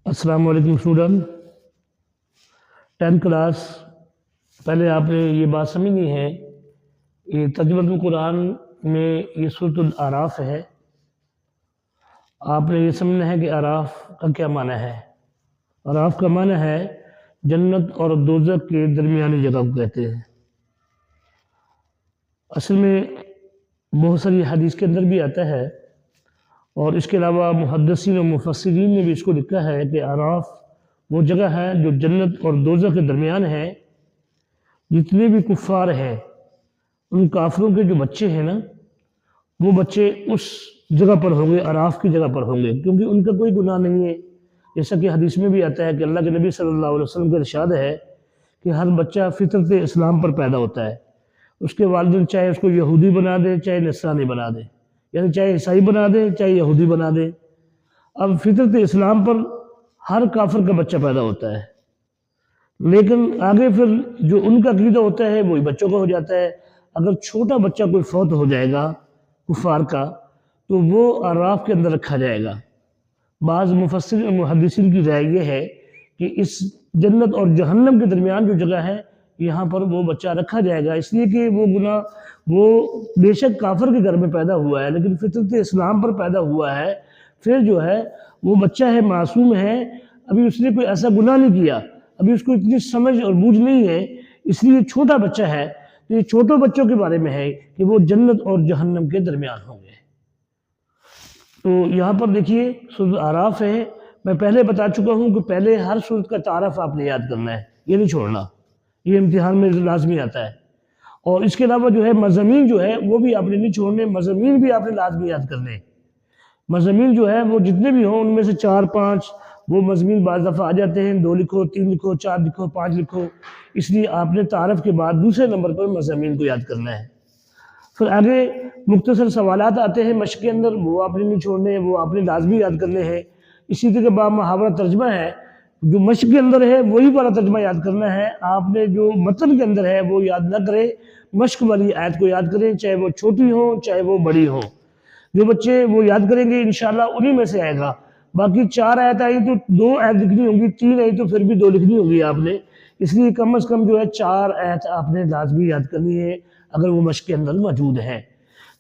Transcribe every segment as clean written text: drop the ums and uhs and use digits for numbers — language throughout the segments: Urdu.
السلام علیکم اسٹوڈنٹ 10th کلاس پہلے آپ نے یہ بات سمجھنی ہے یہ ترجمۃ القرآن میں یہ سورۃ الاعراف ہے۔ آپ نے یہ سمجھنا ہے کہ اعراف کا کیا معنی ہے۔ اعراف کا معنی ہے جنت اور دوزخ کے درمیانی جگہ کو کہتے ہیں۔ اصل میں بہت ساری حدیث کے اندر بھی آتا ہے اور اس کے علاوہ محدثین و مفسرین نے بھی اس کو لکھا ہے کہ اعراف وہ جگہ ہے جو جنت اور دوزخ کے درمیان ہے۔ جتنے بھی کفار ہیں ان کافروں کے جو بچے ہیں نا وہ بچے اس جگہ پر ہوں گے، اعراف کی جگہ پر ہوں گے، کیونکہ ان کا کوئی گناہ نہیں ہے۔ جیسا کہ حدیث میں بھی آتا ہے کہ اللہ کے نبی صلی اللہ علیہ وسلم کا ارشاد ہے کہ ہر بچہ فطرت اسلام پر پیدا ہوتا ہے۔ اس کے والدین چاہے اس کو یہودی بنا دے چاہے نصرانی بنا دے، یعنی چاہے عیسائی بنا دے چاہے یہودی بنا دے۔ اب فطرت اسلام پر ہر کافر کا بچہ پیدا ہوتا ہے، لیکن آگے پھر جو ان کا عقیدہ ہوتا ہے وہی بچوں کا ہو جاتا ہے۔ اگر چھوٹا بچہ کوئی فوت ہو جائے گا کفار کا تو وہ اعراف کے اندر رکھا جائے گا۔ بعض مفسر اور محدثین کی رائے یہ ہے کہ اس جنت اور جہنم کے درمیان جو جگہ ہے یہاں پر وہ بچہ رکھا جائے گا، اس لیے کہ وہ گناہ وہ بے شک کافر کے گھر میں پیدا ہوا ہے لیکن فطرت اسلام پر پیدا ہوا ہے۔ پھر جو ہے وہ بچہ ہے، معصوم ہے، ابھی اس نے کوئی ایسا گناہ نہیں کیا، ابھی اس کو اتنی سمجھ اور بوجھ نہیں ہے، اس لیے چھوٹا بچہ ہے۔ تو یہ چھوٹے بچوں کے بارے میں ہے کہ وہ جنت اور جہنم کے درمیان ہوں گے۔ تو یہاں پر دیکھیے سورۃ اعراف ہے۔ میں پہلے بتا چکا ہوں کہ پہلے ہر سورت کا تعارف آپ نے یاد کرنا ہے، یہ نہیں چھوڑنا، یہ امتحان میں لازمی آتا ہے۔ اور اس کے علاوہ جو ہے مضامین جو ہے وہ بھی آپ نے نہیں چھوڑنے، مضامین بھی آپ نے لازمی یاد کرنے۔ مضامین جو ہے وہ جتنے بھی ہوں ان میں سے 4-5 وہ مضامین بعض دفعہ آ جاتے ہیں، 2 لکھو، 3 لکھو، 4 لکھو، 5 لکھو، اس لیے آپ نے تعارف کے بعد دوسرے نمبر پر مضامین کو یاد کرنا ہے۔ پھر آگے مختصر سوالات آتے ہیں مشق کے اندر، وہ آپ نے نہیں چھوڑنے، وہ آپ نے لازمی یاد کرنے ہیں۔ اسی طرح با محاورہ ترجمہ ہے، جو مشق کے اندر ہے وہی والا ترجمہ یاد کرنا ہے۔ آپ نے جو متن کے اندر ہے وہ یاد نہ کریں، مشق والی آیت کو یاد کریں، چاہے وہ چھوٹی ہو چاہے وہ بڑی ہو۔ جو بچے وہ یاد کریں گے انشاءاللہ انہی میں سے آئے گا۔ باقی 4 آیت آئی تو 2 آیت لکھنی ہوگی، 3 آئی تو پھر بھی 2 لکھنی ہوگی آپ نے، اس لیے کم از کم جو ہے 4 آیت آپ نے لازمی یاد کرنی ہے اگر وہ مشق کے اندر موجود ہے۔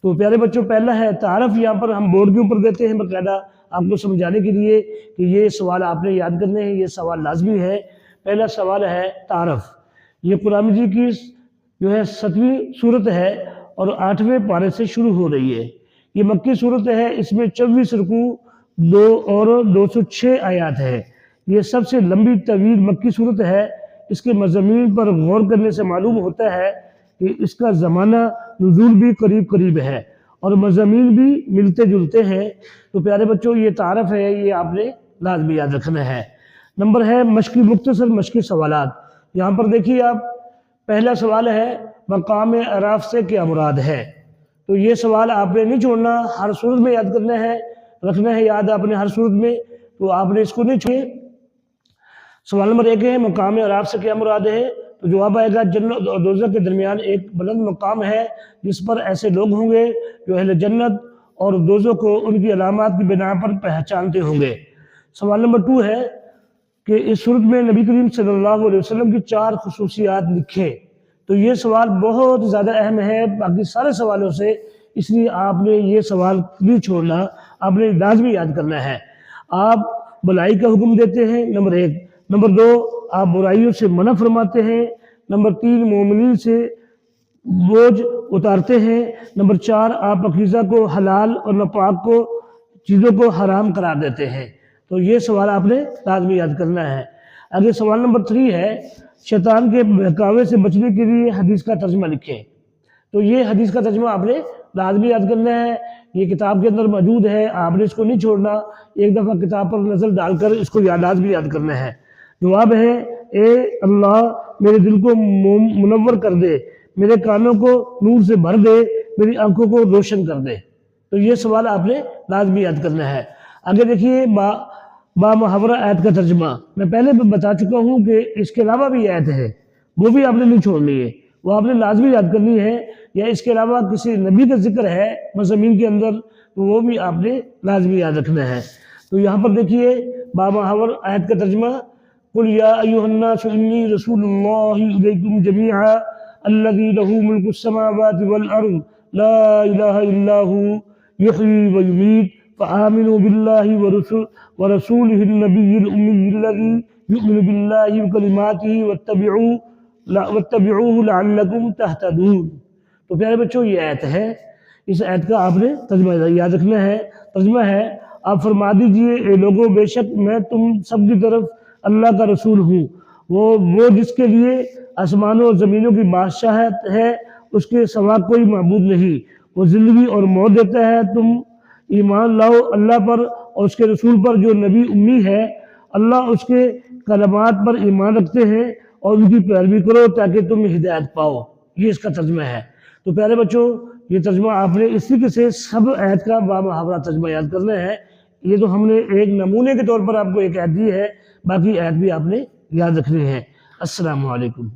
تو پیارے بچوں پہلا ہے تعارف، یہاں پر ہم بورڈ کے اوپر دیتے ہیں باقاعدہ آپ کو سمجھانے کے لیے کہ یہ سوال آپ نے یاد کرنے ہیں، یہ سوال لازمی ہے۔ پہلا سوال ہے تعارف۔ یہ قرآن مجید کی جو ہے 7ویں سورت ہے اور 8ویں پارے سے شروع ہو رہی ہے۔ یہ مکی صورت ہے، اس میں 24 رکوع 2 اور 206 آیات ہے۔ یہ سب سے لمبی طویل مکی صورت ہے۔ اس کے مضامین پر غور کرنے سے معلوم ہوتا ہے کہ اس کا زمانہ نزول بھی قریب قریب ہے اور مضامین بھی ملتے جلتے ہیں۔ تو پیارے بچوں یہ تعارف ہے، یہ آپ نے لازمی یاد رکھنا ہے۔ نمبر ہے مشقی مختصر مشقی سوالات۔ یہاں پر دیکھیے آپ، پہلا سوال ہے مقام اعراف سے کیا مراد ہے؟ تو یہ سوال آپ نے نہیں چھوڑنا، ہر صورت میں یاد کرنا ہے، رکھنا ہے یاد آپ نے ہر صورت میں، تو آپ نے اس کو نہیں چھوڑے۔ سوال نمبر 1 ہے مقام اعراف سے کیا مراد ہے؟ تو جواب آئے گا جنت اور دوزخ کے درمیان ایک بلند مقام ہے جس پر ایسے لوگ ہوں گے جو اہل جنت اور دوزخ کو ان کی علامات کی بنا پر پہچانتے ہوں گے۔ سوال نمبر 2 ہے کہ اس صورت میں نبی کریم صلی اللہ علیہ وسلم کی 4 خصوصیات لکھیں۔ تو یہ سوال بہت زیادہ اہم ہے باقی سارے سوالوں سے، اس لیے آپ نے یہ سوال نہیں چھوڑنا، آپ نے لازمی یاد کرنا ہے۔ آپ بھلائی کا حکم دیتے ہیں، نمبر 1۔ نمبر 2، آپ برائیوں سے منع فرماتے ہیں۔ نمبر 3، مومنین سے بوجھ اتارتے ہیں۔ نمبر 4، آپ پاکیزہ کو حلال اور ناپاک کو چیزوں کو حرام قرار دیتے ہیں۔ تو یہ سوال آپ نے لازمی یاد کرنا ہے۔ اگلے سوال نمبر 3 ہے شیطان کے بہکاوے سے بچنے کے لیے حدیث کا ترجمہ لکھیں۔ تو یہ حدیث کا ترجمہ آپ نے لازمی یاد کرنا ہے، یہ کتاب کے اندر موجود ہے، آپ نے اس کو نہیں چھوڑنا، ایک دفعہ کتاب پر نظر ڈال کر اس کو لازمی یاد کرنا ہے۔ جواب ہے اے اللہ میرے دل کو منور کر دے، میرے کانوں کو نور سے بھر دے، میری آنکھوں کو روشن کر دے۔ تو یہ سوال آپ نے لازمی یاد کرنا ہے۔ آگے دیکھیے با محاورہ آیت کا ترجمہ۔ میں پہلے بھی بتا چکا ہوں کہ اس کے علاوہ بھی آیت ہے، وہ بھی آپ نے نہیں چھوڑنی ہے، وہ آپ نے لازمی یاد کرنی ہے، یا اس کے علاوہ کسی نبی کا ذکر ہے مضامین کے اندر تو وہ بھی آپ نے لازمی یاد رکھنا ہے۔ تو یہاں پر دیکھیے بامحاور آیت کا ترجمہ، قل یا ایھا الناس انی رسول اللہ الیکم جمیعا الذی لہ ملک السماوات والارض لا الہ الا ھو یحیی ویمیت فآمنوا باللہ ورسولہ النبی الأمی الذی یؤمن باللہ وکلماتہ واتبعوہ لعلکم تہتدون۔ تو پیارے بچوں یہ آیت ہے، اس آیت کا آپ نے ترجمہ یاد رکھنا ہے۔ ترجمہ ہے، آپ فرما دیجئے اے لوگوں بے شک میں تم سب کی طرف اللہ کا رسول ہوں، وہ جس کے لیے آسمانوں اور زمینوں کی بادشاہت ہے، اس کے سوا کوئی معبود نہیں، وہ زندگی اور موت دیتا ہے، تم ایمان لاؤ اللہ پر اور اس کے رسول پر جو نبی امی ہے، اللہ اس کے کلمات پر ایمان رکھتے ہیں اور ان کی پیروی کرو تاکہ تم ہدایت پاؤ۔ یہ اس کا ترجمہ ہے۔ تو پیارے بچوں یہ ترجمہ آپ نے اس طریقے سے سب آیت کا بامحاورہ ترجمہ یاد کرنا ہے۔ یہ تو ہم نے ایک نمونے کے طور پر آپ کو ایک آیت دی ہے، باقی آیت بھی آپ نے یاد رکھنی ہے۔ السلام علیکم۔